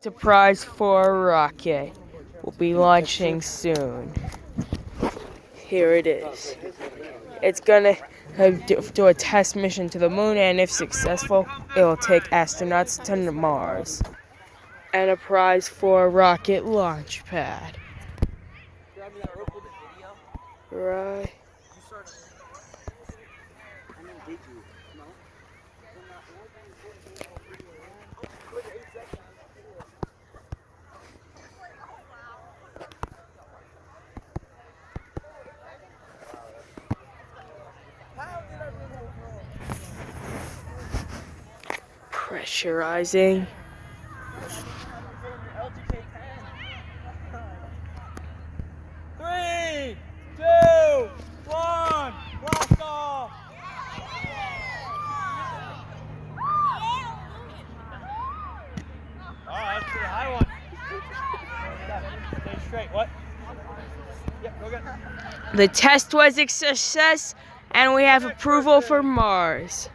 Surprise for a rocket. Will be launching soon. Here it is. It's gonna do a test mission to the moon, and if successful, it will take astronauts to Mars. And a prize for a rocket launch pad. Right. Pressurizing. Three, two, one, blast off! Oh, that's a pretty high one. Stay straight. What? Yep, go get it. The test was a success, and we have approval for Mars.